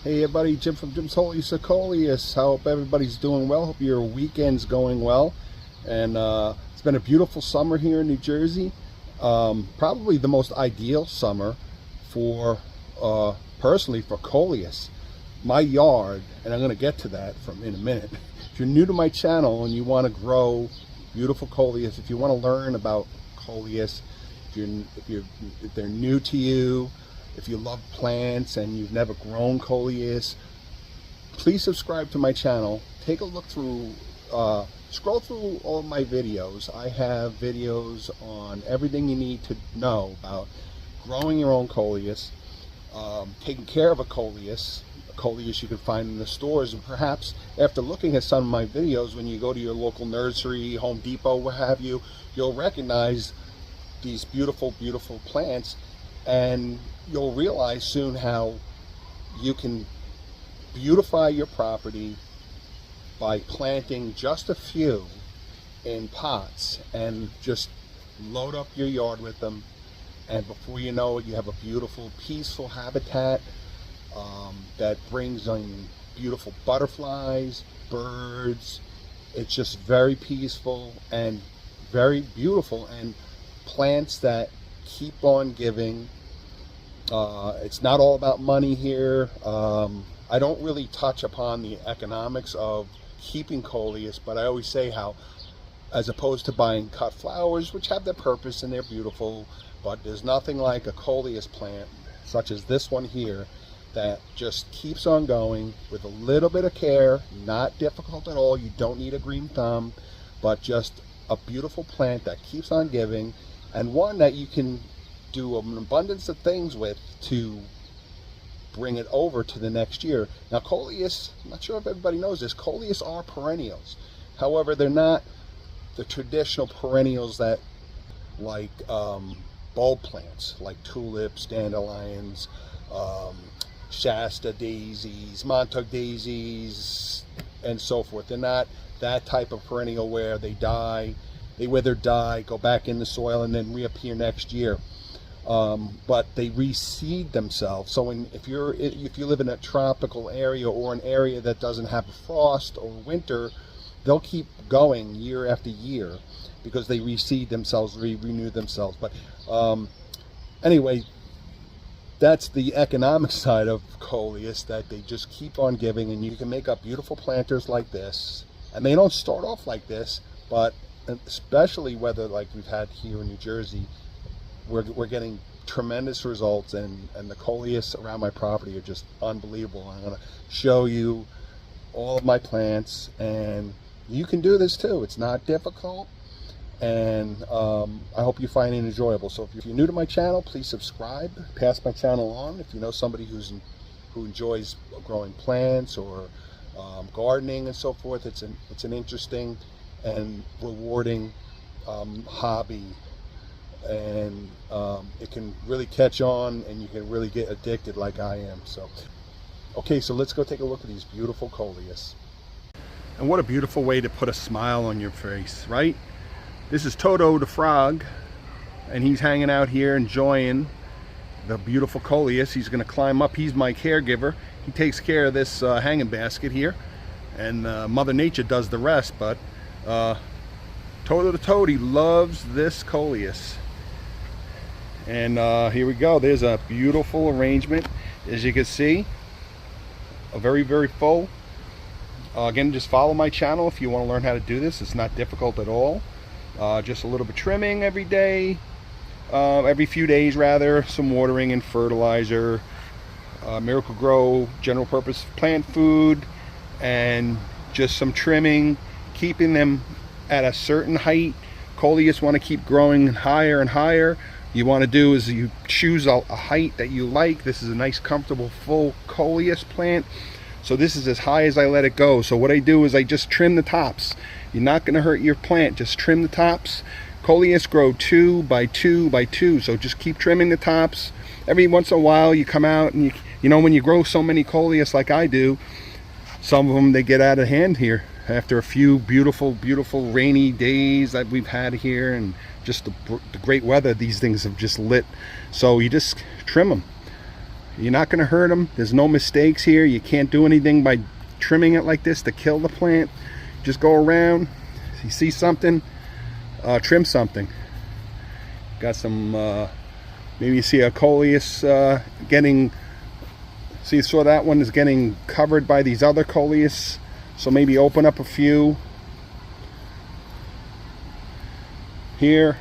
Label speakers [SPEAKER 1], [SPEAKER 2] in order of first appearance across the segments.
[SPEAKER 1] Hey everybody, Jim from Jim's Holy Coleus. Hope everybody's doing well. Hope your weekend's going well. And it's been a beautiful summer here in New Jersey. Probably the most ideal summer for, personally, for Coleus. My yard, and I'm going to get to that in a minute. If you're new to my channel and you want to grow beautiful Coleus, if you want to learn about Coleus, if they're new to you, if you love plants and you've never grown Coleus, please subscribe to my channel. Take a look through, scroll through all of my videos. I have videos on everything you need to know about growing your own Coleus, taking care of a Coleus you can find in the stores, and perhaps after looking at some of my videos, when you go to your local nursery, Home Depot, what have you, you'll recognize these beautiful, beautiful plants, and you'll realize soon how you can beautify your property by planting just a few in pots and just load up your yard with them, and before you know it, you have a beautiful, peaceful habitat that brings in beautiful butterflies, birds. It's just very peaceful and very beautiful, and plants that keep on giving. It's not all about money here. I don't really touch upon the economics of keeping Coleus, but I always say how, as opposed to buying cut flowers, which have their purpose and they're beautiful, but there's nothing like a Coleus plant, such as this one here, that just keeps on going with a little bit of care, not difficult at all. You don't need a green thumb, but just a beautiful plant that keeps on giving, and one that you can do an abundance of things with to bring it over to the next year. Now Coleus, I'm not sure if everybody knows this, Coleus are perennials. However, they're not the traditional perennials that like bulb plants like tulips, dandelions, Shasta daisies, Montauk daisies, and so forth. They're not that type of perennial where they die, they wither, die, go back in the soil, and then reappear next year. But they reseed themselves. So if you live in a tropical area or an area that doesn't have frost or winter, they'll keep going year after year because they reseed themselves, renew themselves. But anyway, that's the economic side of Coleus, that they just keep on giving, and you can make up beautiful planters like this. And they don't start off like this, but especially whether like we've had here in New Jersey, we're getting tremendous results, and the Coleus around my property are just unbelievable. I'm going to show you all of my plants, and you can do this too. It's not difficult, and I hope you find it enjoyable. So if you're new to my channel, please subscribe, pass my channel on. If you know somebody who enjoys growing plants or gardening and so forth, it's an interesting and rewarding hobby, and it can really catch on, and you can really get addicted like I am. So okay, so let's go take a look at these beautiful Coleus. And what a beautiful way to put a smile on your face, right? This is Toto the frog, and he's hanging out here enjoying the beautiful Coleus. He's going to climb up. He's my caregiver. He takes care of this hanging basket here, and Mother Nature does the rest. But Toto the toad, loves this Coleus. And here we go. There's a beautiful arrangement, as you can see, a very, very full. Again, just follow my channel if you want to learn how to do this. It's not difficult at all. Just a little bit trimming every day, every few days rather, some watering and fertilizer, Miracle Grow general purpose plant food, and just some trimming, keeping them at a certain height. Coleus want to keep growing higher and higher. You want to do is you choose a height that you like. This is a nice, comfortable, full Coleus plant. So this is as high as I let it go. So what I do is I just trim the tops. You're not going to hurt your plant. Just trim the tops. Coleus grow 2 by 2 by 2. So just keep trimming the tops. Every once in a while you come out and you know when you grow so many Coleus like I do, some of them they get out of hand here after a few beautiful, beautiful rainy days that we've had here, and just the great weather these things have just lit. So you just trim them. You're not going to hurt them. There's no mistakes here. You can't do anything by trimming it like this to kill the plant. Just go around. If you see something, trim something. Got some, maybe you see a Coleus getting, see, so that one is getting covered by these other Coleus. So maybe open up a few here.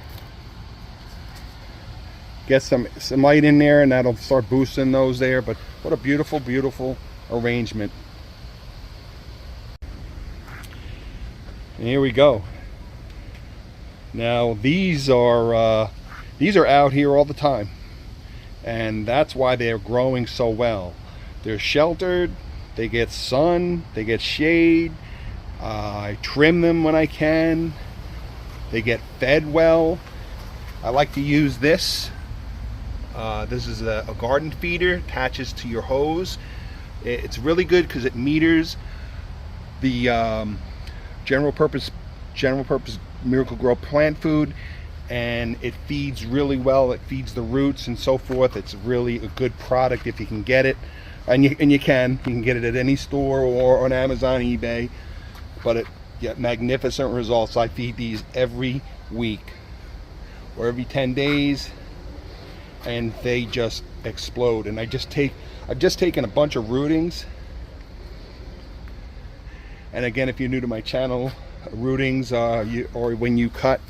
[SPEAKER 1] Get some light in there, and that'll start boosting those there. But what a beautiful, beautiful arrangement. And here we go. Now these are out here all the time, and that's why they're growing so well. They're sheltered, they get sun, they get shade. I trim them when I can. They get fed well. I like to use this. This is a garden feeder, attaches to your hose. It's really good because it meters the general purpose Miracle-Gro plant food, and it feeds really well. It feeds the roots and so forth. It's really a good product if you can get it, and you can get it at any store or on Amazon, eBay. But it get magnificent results. I feed these every week or every 10 days. And they just explode. And I've just taken a bunch of rootings. And again, if you're new to my channel, rootings or when you cut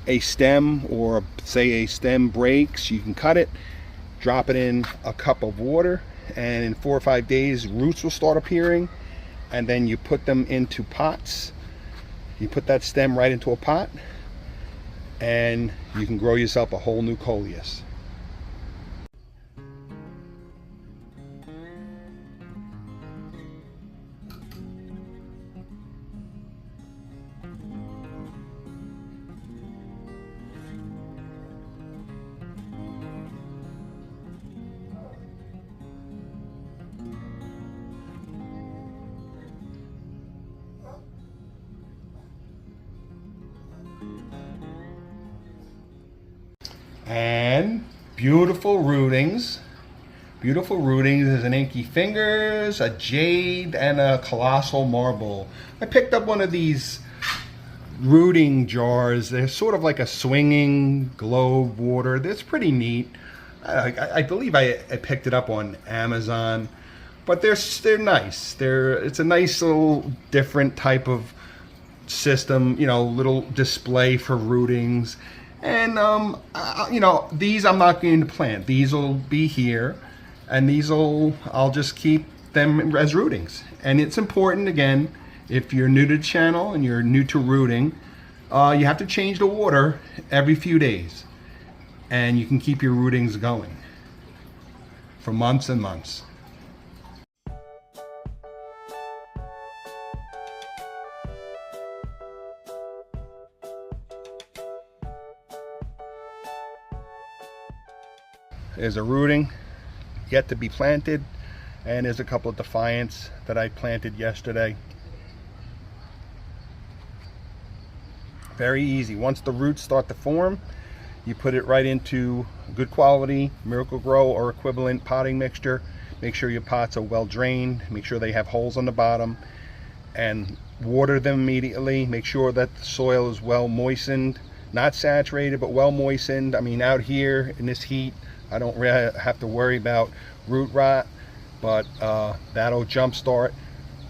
[SPEAKER 1] a stem, or say a stem breaks, you can cut it, drop it in a cup of water, and in 4 or 5 days roots will start appearing. And then you put them into pots. You put that stem right into a pot, and you can grow yourself a whole new Coleus. And beautiful rootings. Beautiful rootings. There's an Inky Fingers, a Jade, and a Colossal Marble. I picked up one of these rooting jars. They're sort of like a swinging globe water. That's pretty neat. I believe I picked it up on Amazon, but they're nice. It's a nice little different type of system, you know, little display for rootings. And you know, these I'm not going to plant. These will be here, and I'll just keep them as rootings. And it's important, again, if you're new to the channel and you're new to rooting, you have to change the water every few days, and you can keep your rootings going for months and months. There's a rooting yet to be planted, and there's a couple of Defiance that I planted yesterday. Very easy. Once the roots start to form, you put it right into good quality Miracle-Gro or equivalent potting mixture. Make sure your pots are well drained. Make sure they have holes on the bottom, and water them immediately. Make sure that the soil is well moistened, not saturated, but well moistened. I mean, out here in this heat, I don't really have to worry about root rot, but that'll jumpstart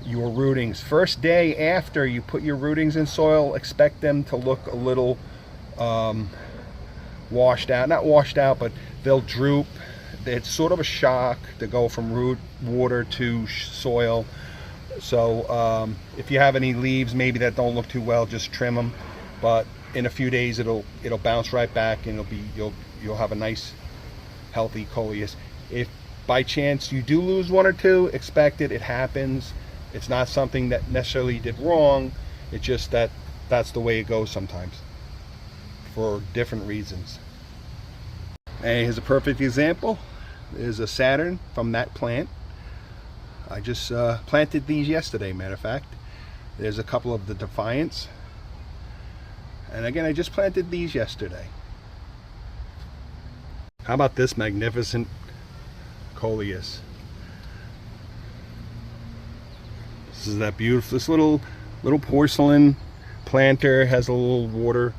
[SPEAKER 1] your rootings. First day after you put your rootings in soil, expect them to look a little washed out. Not washed out, but they'll droop. It's sort of a shock to go from root water to soil. So if you have any leaves maybe that don't look too well, just trim them. But in a few days it'll bounce right back, and you'll have a nice healthy Coleus. If by chance you do lose one or two, expect it. It happens. It's not something that necessarily did wrong. It's just that's the way it goes sometimes for different reasons. And here's a perfect example. There's a Saturn from that plant. I just planted these yesterday, matter of fact. There's a couple of the Defiance. And again, I just planted these yesterday. How about this magnificent Coleus. This is that beautiful, this little porcelain planter. Has a little water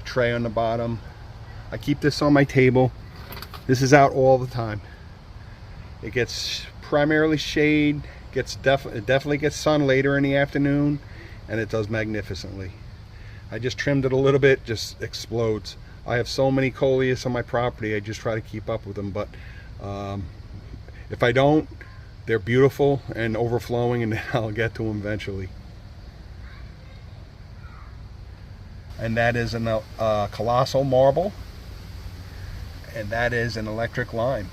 [SPEAKER 1] tray on the bottom. I keep this on my table. This is out all the time. It gets primarily shade, it definitely gets sun later in the afternoon, and it does magnificently. I just trimmed it a little bit, just explodes. I have so many Coleus on my property, I just try to keep up with them, but if I don't, they're beautiful and overflowing, and I'll get to them eventually. And that is a colossal marble, and that is an electric lime.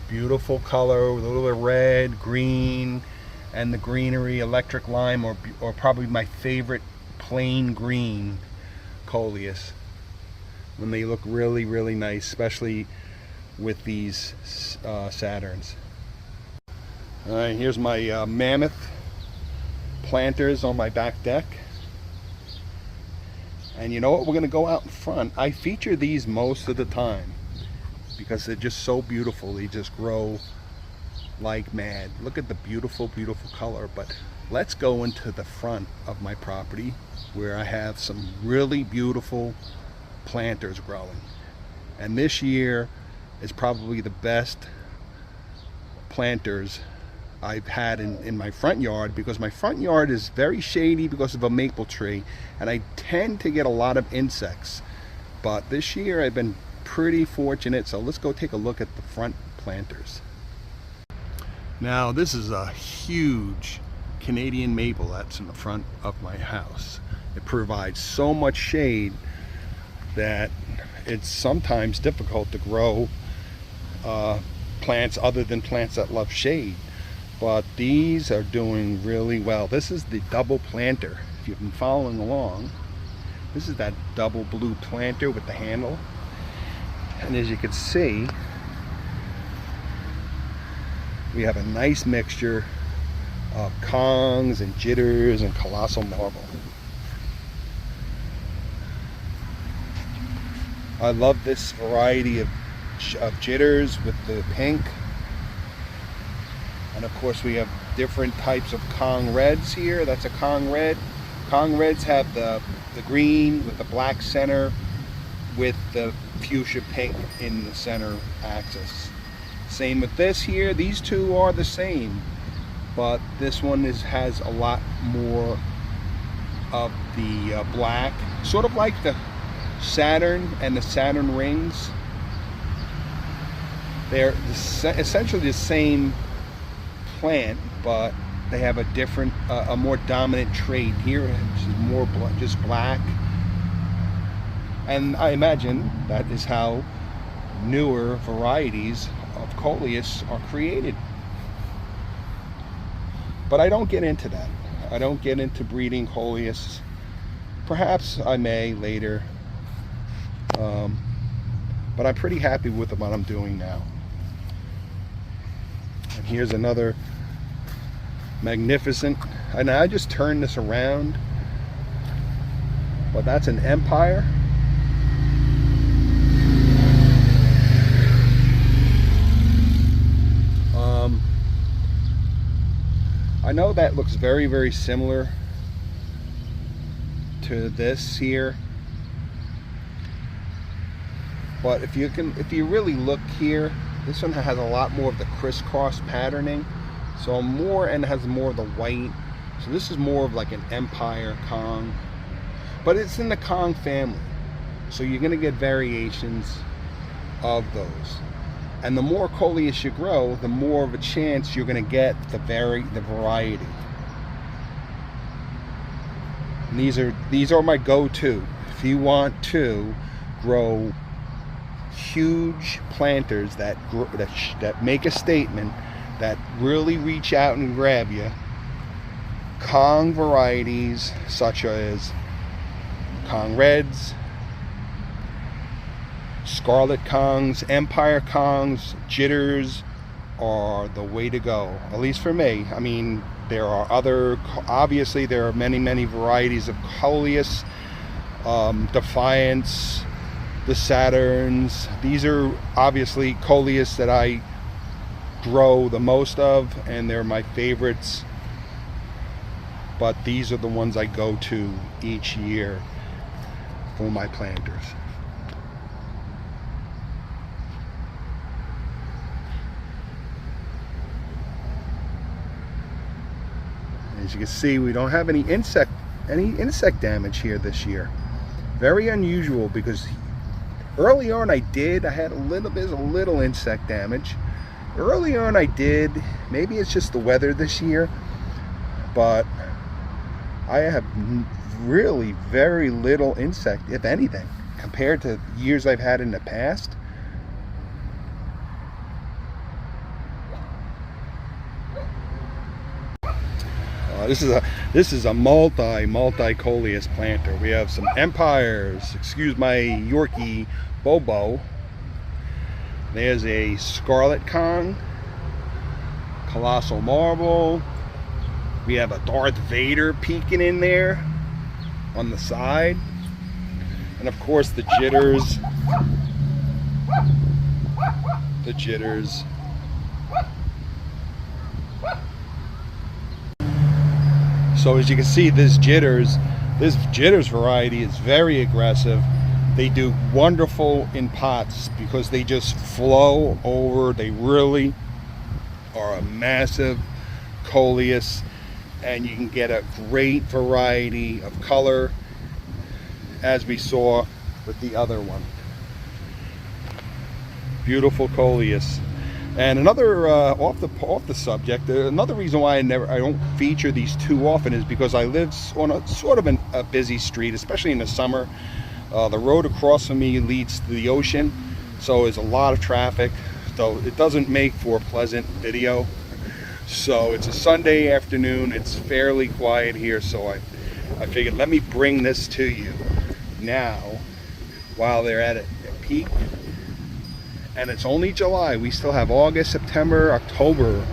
[SPEAKER 1] Beautiful color with a little bit of red, green, and the greenery. Electric lime, or probably my favorite plain green Coleus, when they look really, really nice, especially with these Saturns. All right, here's my mammoth planters on my back deck. And you know what, we're going to go out in front. I feature these most of the time because they're just so beautiful. They just grow like mad. Look at the beautiful, beautiful color. But let's go into the front of my property where I have some really beautiful planters growing. And this year is probably the best planters I've had in my front yard, because my front yard is very shady because of a maple tree, and I tend to get a lot of insects. But this year I've been pretty fortunate, so let's go take a look at the front planters. Now this is a huge Canadian maple that's in the front of my house. It provides so much shade that it's sometimes difficult to grow plants other than plants that love shade. But these are doing really well. This is the double planter. If you've been following along, this is that double blue planter with the handle. And as you can see, we have a nice mixture of Kongs and jitters and colossal marble. I love this variety of jitters with the pink. And of course we have different types of Kong reds here. That's a Kong red. Kong reds have the green with the black center with the fuchsia pink in the center axis. Same with this here. These two are the same, but this one has a lot more of the black, sort of like the Saturn and the Saturn rings. They're essentially the same plant, but they have a different, a more dominant trait. Here it's more just black, and I imagine that is how newer varieties of Coleus are created. But I don't get into that. I don't get into breeding Coleus. Perhaps I may later, but I'm pretty happy with what I'm doing now. And here's another magnificent, and I just turned this around, but that's an Empire. I know that looks very, very similar to this here, but if you really look here, this one has a lot more of the crisscross patterning, so more, and has more of the white. So this is more of like an Empire Kong, but it's in the Kong family, so you're going to get variations of those. And the more Coleus you grow, the more of a chance you're going to get the variety. And these are my go-to. If you want to grow huge planters that make a statement, that really reach out and grab you, Kong varieties such as Kong Reds, Scarlet Kongs, Empire Kongs, Jitters are the way to go, at least for me. I mean, there are obviously there are many, many varieties of Coleus, Defiance, the Saturns. These are obviously Coleus that I grow the most of, and they're my favorites. But these are the ones I go to each year for my planters. As you can see, we don't have any insect damage here this year. Very unusual, because early on I had a little insect damage. Early on I did. Maybe it's just the weather this year, but I have really very little insect, if anything, compared to years I've had in the past. This is a multi Coleus planter. We have some Empires. Excuse my Yorkie Bobo. There's a Scarlet Kong, Colossal Marble. We have a Darth Vader peeking in there on the side, and of course the jitters. The jitters. So as you can see, this jitters variety is very aggressive. They do wonderful in pots because they just flow over. They really are a massive Coleus, and you can get a great variety of color, as we saw with the other one. Beautiful Coleus. And another off the subject, another reason why I don't feature these too often is because I live on a sort of a busy street, especially in the summer. The road across from me leads to the ocean, so there's a lot of traffic, so it doesn't make for a pleasant video. So it's a Sunday afternoon, it's fairly quiet here, so I figured let me bring this to you now while they're at a peak. And it's only July. We still have August, September, October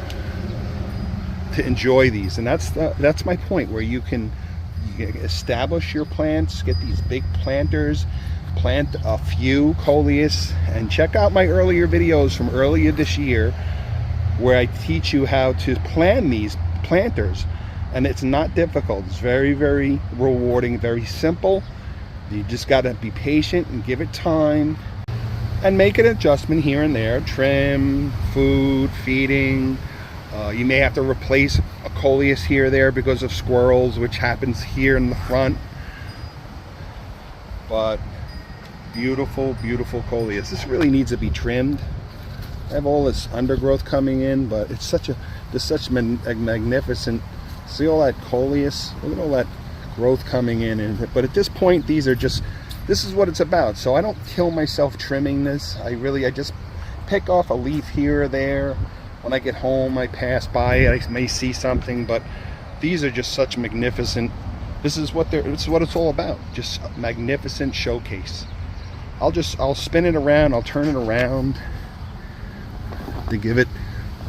[SPEAKER 1] to enjoy these. And that's my point, where you can establish your plants, get these big planters, plant a few Coleus, and check out my earlier videos from earlier this year where I teach you how to plan these planters. And it's not difficult. It's very, very rewarding, very simple. You just got to be patient and give it time, and make an adjustment here and there. Trim, food, feeding. You may have to replace a Coleus here or there because of squirrels, which happens here in the front. But beautiful, beautiful Coleus. This really needs to be trimmed. I have all this undergrowth coming in, but it's such magnificent. See all that Coleus? Look at all that growth coming in. But at this point, this is what it's about. So I don't kill myself trimming this. I just pick off a leaf here or there. When I get home, I pass by it, I may see something, but these are just such magnificent. This is what it's all about. Just a magnificent showcase. I'll spin it around, I'll turn it around to give it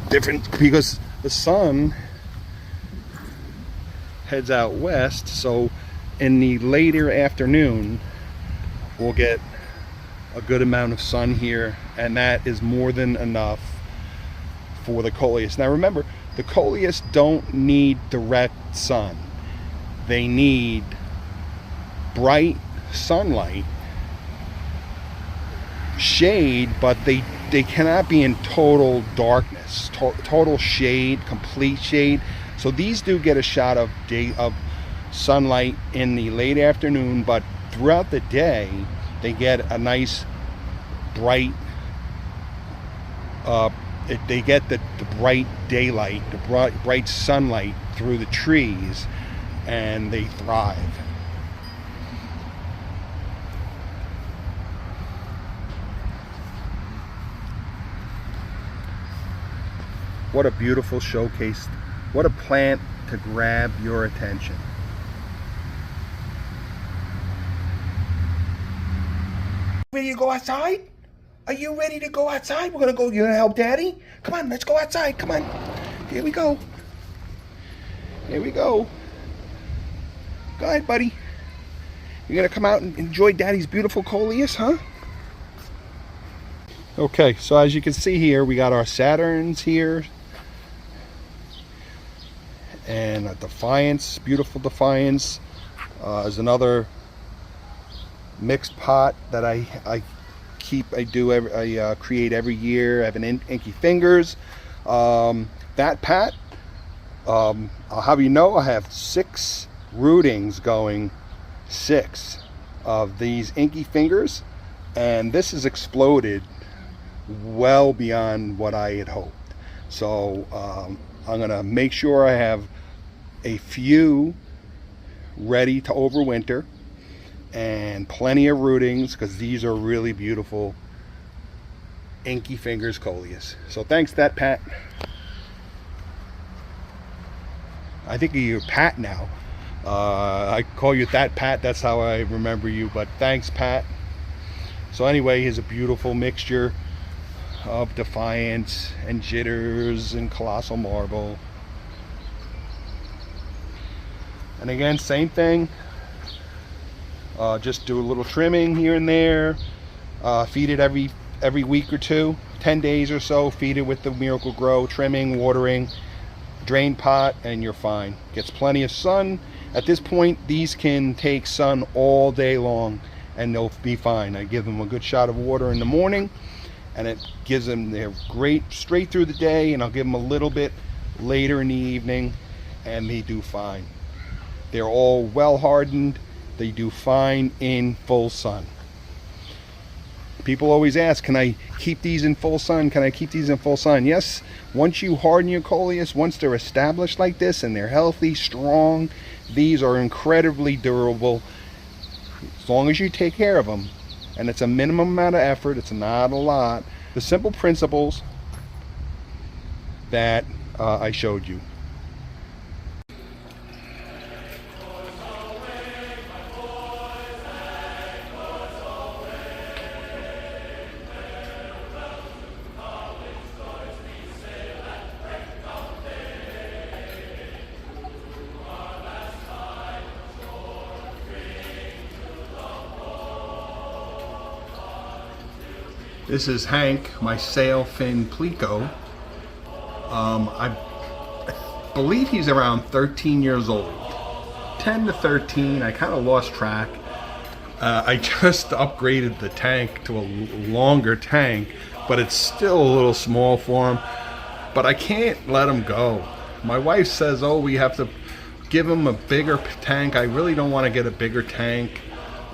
[SPEAKER 1] different, because the sun heads out west, so in the later afternoon we'll get a good amount of sun here, and that is more than enough for the Coleus. Now remember, the Coleus don't need direct sun. They need bright sunlight, shade, but they cannot be in total darkness, total shade, complete shade. So these do get a shot of sunlight in the late afternoon, but throughout the day they get a nice bright they get the bright daylight, the bright sunlight through the trees, and they thrive. What a beautiful showcase. What a plant to grab your attention. Ready to go outside? Are you ready to go outside? We're gonna you gonna help Daddy? Come on, let's go outside, come on. Here we go. Here we go. Go ahead, buddy. You're gonna come out and enjoy Daddy's beautiful Coleus, huh? Okay, so as you can see here, we got our Saturns here. And a Defiance, beautiful Defiance. Is another mixed pot that I create every year. I have an Inky Fingers. That pat, I'll have you know, I have 6 rootings going, 6 of these Inky Fingers, and this has exploded well beyond what I had hoped. So I'm gonna make sure I have a few ready to overwinter and plenty of rootings, because these are really beautiful Inky Fingers Coleus. So thanks, that Pat. I think you're Pat now. I call you that Pat, that's how I remember you, but thanks, Pat. So anyway, here's a beautiful mixture of Defiance and Jitters and Colossal Marble. And again, same thing. Just do a little trimming here and there. Feed it every week or two, 10 days or so. Feed it with the Miracle Grow, trimming, watering, drain pot, and you're fine. Gets plenty of sun. At this point, these can take sun all day long and they'll be fine. I give them a good shot of water in the morning, and it gives them, they're great straight through the day, and I'll give them a little bit later in the evening, and they do fine. They're all well hardened. They do fine in full sun. People always ask, can I keep these in full sun? Can I keep these in full sun? Yes, once you harden your Coleus, once they're established like this and they're healthy, strong, these are incredibly durable as long as you take care of them. And it's a minimum amount of effort, it's not a lot. The simple principles that I showed you. This is Hank, my sail fin pleco. I believe he's around 13 years old. 10 to 13, I kind of lost track. I just upgraded the tank to a longer tank, but it's still a little small for him. But I can't let him go. My wife says, oh, we have to give him a bigger tank. I really don't want to get a bigger tank.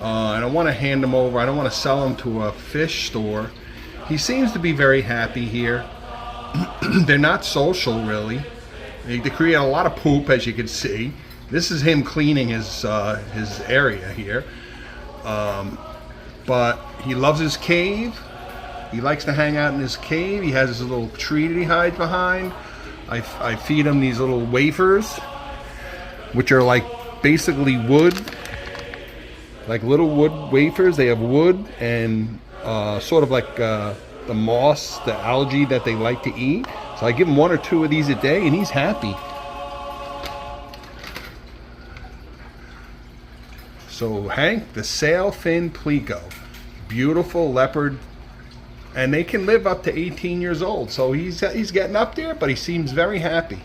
[SPEAKER 1] I don't want to hand him over. I don't want to sell him to a fish store. He seems to be very happy here. They're not social, really. They create a lot of poop, as you can see. This is him cleaning his area here. But he loves his cave. He likes to hang out in his cave. He has his little tree that he hides behind. I feed him these little wafers, which are like basically wood, like little wood wafers. They have wood and sort of like the moss, the algae that they like to eat. So I give him 1 or 2 of these a day, and he's happy. So Hank, the sail fin pleco, beautiful leopard, and they can live up to 18 years old. So he's getting up there, but he seems very happy.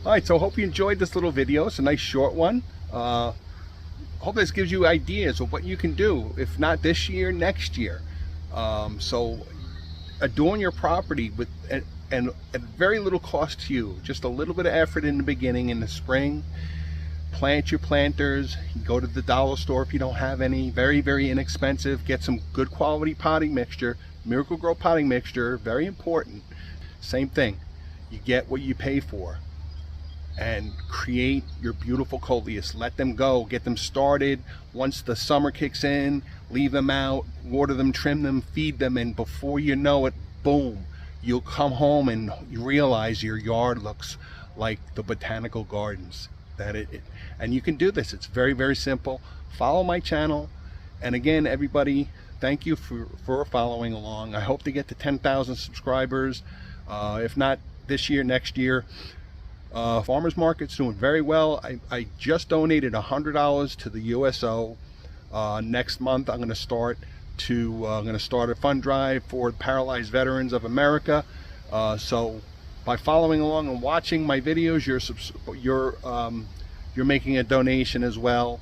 [SPEAKER 1] Alright, so hope you enjoyed this little video. It's a nice short one. Hope this gives you ideas of what you can do, if not this year, next year. So adorn your property with and at very little cost to you, just a little bit of effort in the beginning. In the spring, plant your planters. You go to the dollar store if you don't have any. Very inexpensive. Get some good quality potting mixture. Miracle Grow potting mixture, very important. Same thing, you get what you pay for. And create your beautiful Coleus. Let them go, get them started. Once the summer kicks in, leave them out, water them, trim them, feed them, and before you know it, boom, you'll come home and you realize your yard looks like the botanical gardens and you can do this. It's very simple. Follow my channel, and again, everybody, thank you for following along. I hope to get to 10,000 subscribers, if not this year, next year. Farmers Market's doing very well. I just donated $100 to the USO. Next month I'm going to start a fund drive for Paralyzed Veterans of America. So by following along and watching my videos, you're making a donation as well,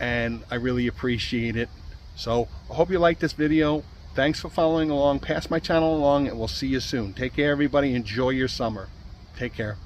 [SPEAKER 1] and I really appreciate it. So I hope you like this video. Thanks for following along. Pass my channel along, and we'll see you soon. Take care, everybody. Enjoy your summer. Take care.